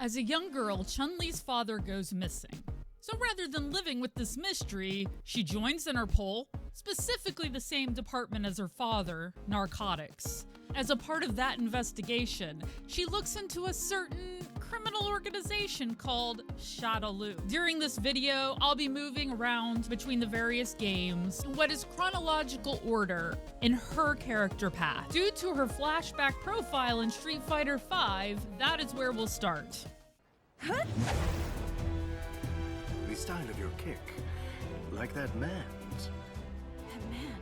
As a young girl, Chun-Li's father goes missing. So rather than living with this mystery, she joins Interpol, specifically the same department as her father, narcotics. As a part of that investigation, she looks into a certain criminal organization called Chun-Li. During this video, I'll be moving around between the various games in what is chronological order in her character path. Due to her flashback profile in Street Fighter V, that is where we'll start. The style of your kick, like that man's. That man?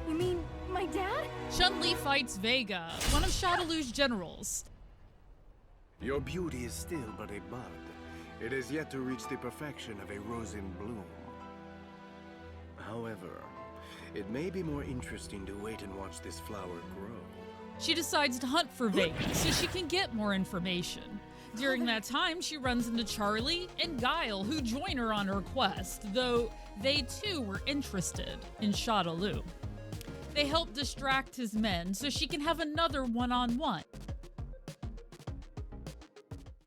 You mean my dad? Chun-Li fights Vega, one of Chun-Li's generals. Your beauty is still but a bud. It has yet to reach the perfection of a rose in bloom. However, it may be more interesting to wait and watch this flower grow. She decides to hunt for Vega so she can get more information. During that time, she runs into Charlie and Guile, who join her on her quest, though they too were interested in Chun-Li. They help distract his men so she can have another one-on-one.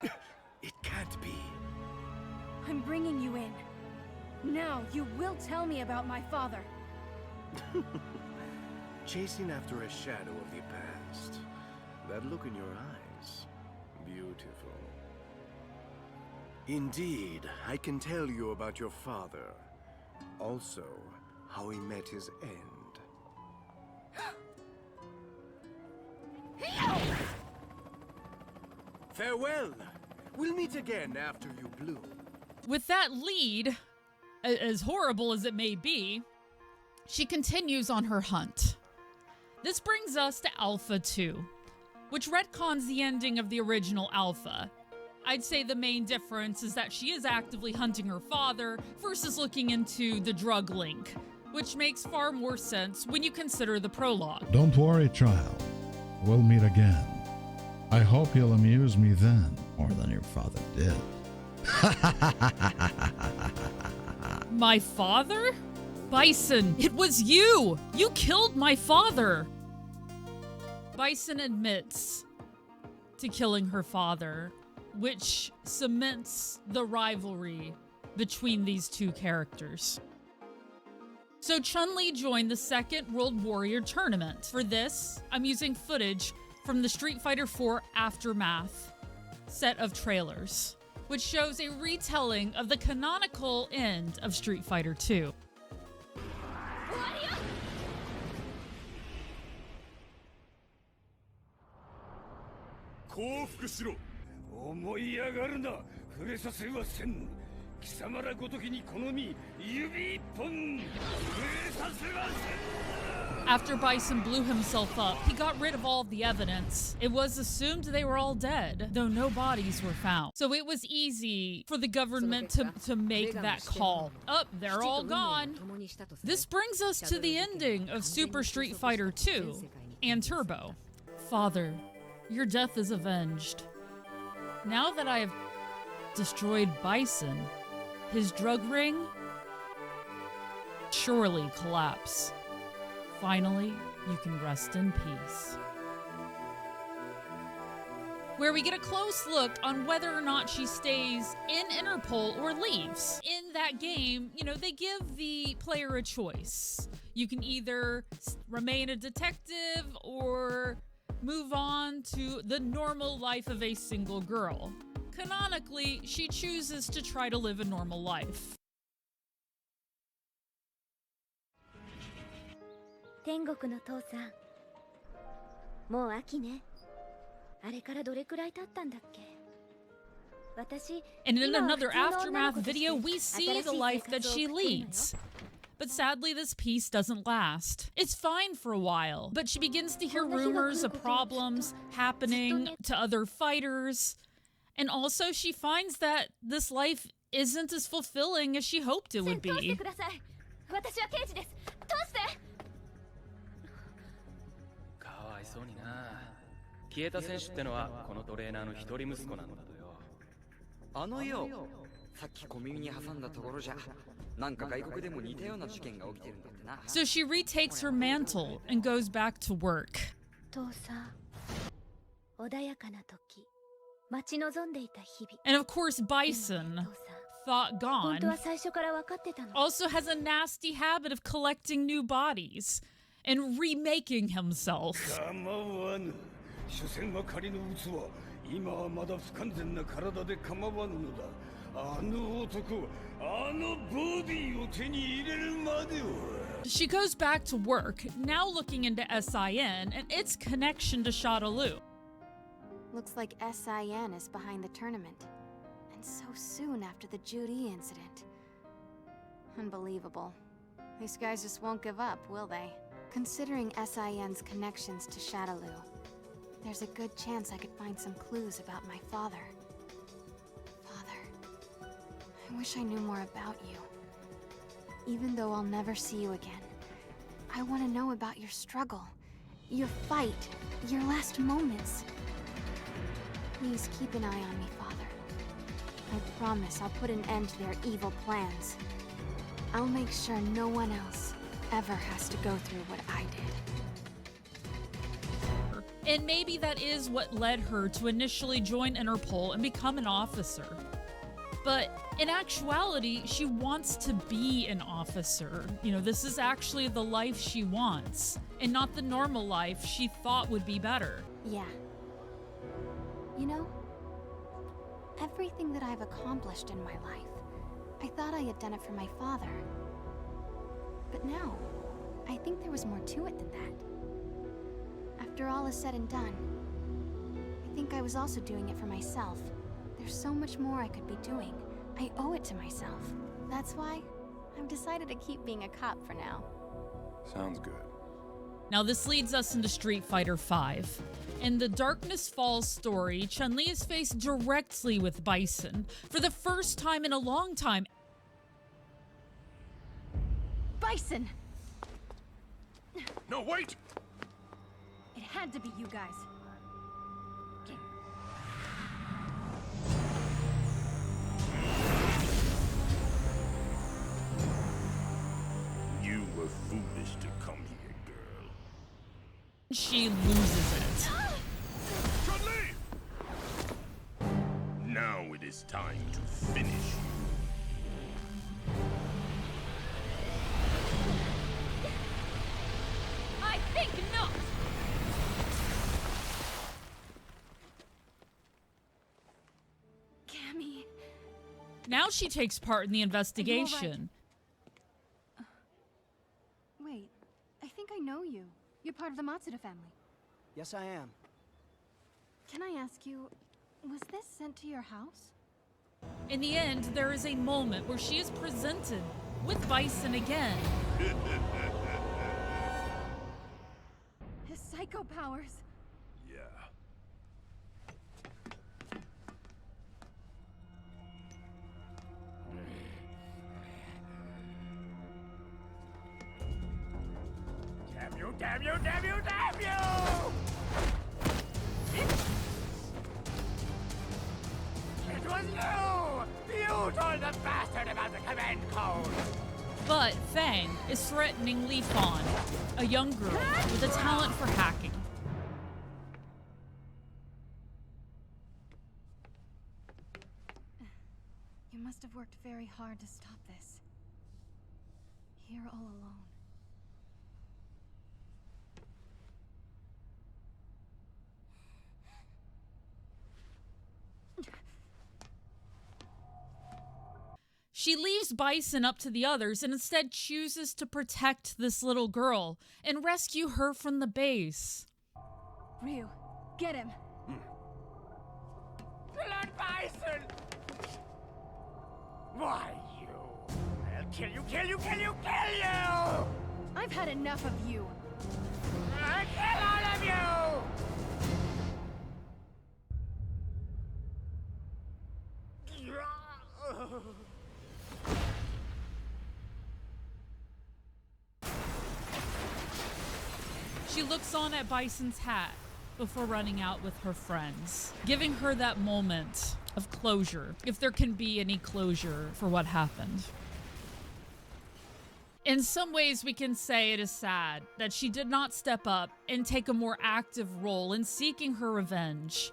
It can't be. I'm bringing you in. Now you will tell me about my father. Chasing after a shadow of the past. That look in your eyes. Beautiful. Indeed, I can tell you about your father. Also, how he met his end. Farewell! We'll meet again after you bloom. With that lead, as horrible as it may be, she continues on her hunt. This brings us to Alpha 2, which retcons the ending of the original Alpha. I'd say the main difference is that she is actively hunting her father versus looking into the drug link, which makes far more sense when you consider the prologue. Don't worry, child. We'll meet again. I hope you'll amuse me then more than your father did. My father? Bison, it was you! You killed my father! Bison admits to killing her father, which cements the rivalry between these two characters. So Chun-Li joined the Second World Warrior Tournament. For this, I'm using footage from the Street Fighter IV Aftermath set of trailers, which shows a retelling of the canonical end of Street Fighter II. After Bison blew himself up, he got rid of all of the evidence. It was assumed they were all dead, though no bodies were found. So it was easy for the government to make that call. They're all gone. This brings us to the ending of Super Street Fighter II and Turbo. Father, your death is avenged. Now that I have destroyed Bison, his drug ring surely collapse. Finally, you can rest in peace. Where we get a close look on whether or not she stays in Interpol or leaves. In that game, they give the player a choice. You can either remain a detective or move on to the normal life of a single girl. Canonically, she chooses to try to live a normal life. 天国の父さん、もう秋ね。あれからどれくらい経ったんだっけ? And in another Aftermath video, we see the life that she leads. But sadly, this peace doesn't last. It's fine for a while, but she begins to hear rumors of problems happening to other fighters. And also, she finds that this life isn't as fulfilling as she hoped it would be. そうにな。消えた選手ってのはこのトレーナーの一人息子なんだとよ。あのよ、さっき小耳に挟んだところじゃ、なんか外国でも似たような事件が起きてるんだってな。So she retakes her mantle and goes back to work. 父さん、穏やかな時、待ち望んでいた日々。 And of course, Bison, thought 本 gone, 当は最初から分かってたの。 also has a nasty habit of collecting new bodies and remaking himself. 構わぬ。所詮は仮の器。今はまだ不完全な体で構わぬのだ。あの男、あのボディを手に入れるまでは。 She goes back to work, now looking into SIN and its connection to Shadaloo. Looks like SIN is behind the tournament. And so soon after the Judy incident. Unbelievable. These guys just won't give up, will they? Considering SIN's connections to Shadaloo, there's a good chance I could find some clues about my father. Father, I wish I knew more about you. Even though I'll never see you again, I want to know about your struggle, your fight, your last moments. Please keep an eye on me, Father. I promise I'll put an end to their evil plans. I'll make sure no one else ever has to go through what I did. And maybe that is what led her to initially join Interpol and become an officer. But in actuality, she wants to be an officer. You know, this is actually the life she wants, and not the normal life she thought would be better. Yeah. You know, everything that I've accomplished in my life, I thought I had done it for my father. But now, I think there was more to it than that. After all is said and done, I think I was also doing it for myself. There's so much more I could be doing. I owe it to myself. That's why I've decided to keep being a cop for now. Sounds good. Now this leads us into Street Fighter V. In the Darkness Falls story, Chun-Li is faced directly with Bison for the first time in a long time. Bison! No, wait! It had to be you guys. You were foolish to come here, girl. She loses it. Chun-Li! Now it is time to finish you. I think not! Cammy... Now she takes part in the investigation. Wait, I think I know you. You're part of the Matsuda family. Yes, I am. Can I ask you, was this sent to your house? In the end, there is a moment where she is presented with Bison again. His psycho powers. Yeah. Damn you, damn you, damn you, damn you! It was you! You told the bastard about the command code! But Fang is threatening Li Fan, a young girl with a talent for hacking. You must have worked very hard to stop this. Here all alone. She leaves Bison up to the others and instead chooses to protect this little girl and rescue her from the base. Ryu, get him! Blood Bison! Why, you? I'll kill you, kill you, kill you, kill you! I've had enough of you. I'll kill all of you! She looks on at Bison's hat before running out with her friends, giving her that moment of closure, if there can be any closure for what happened. In some ways, we can say it is sad that she did not step up and take a more active role in seeking her revenge.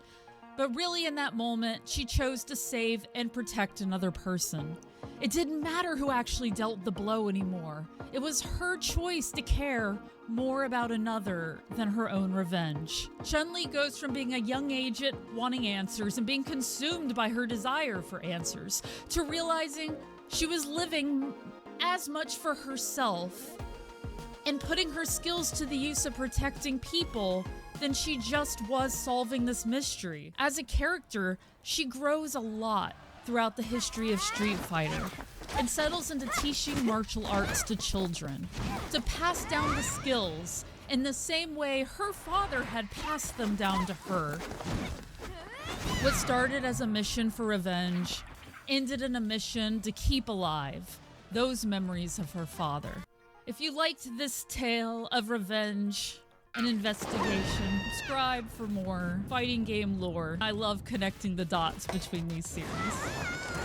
But really in that moment, she chose to save and protect another person. It didn't matter who actually dealt the blow anymore. It was her choice to care more about another than her own revenge. Chun-Li goes from being a young agent wanting answers and being consumed by her desire for answers to realizing she was living as much for herself and putting her skills to the use of protecting people than she just was solving this mystery. As a character, she grows a lot throughout the history of Street Fighter and settles into teaching martial arts to children, to pass down the skills in the same way her father had passed them down to her. What started as a mission for revenge ended in a mission to keep alive those memories of her father. If you liked this tale of revenge and investigation, subscribe for more fighting game lore. I love connecting the dots between these series.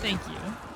Thank you.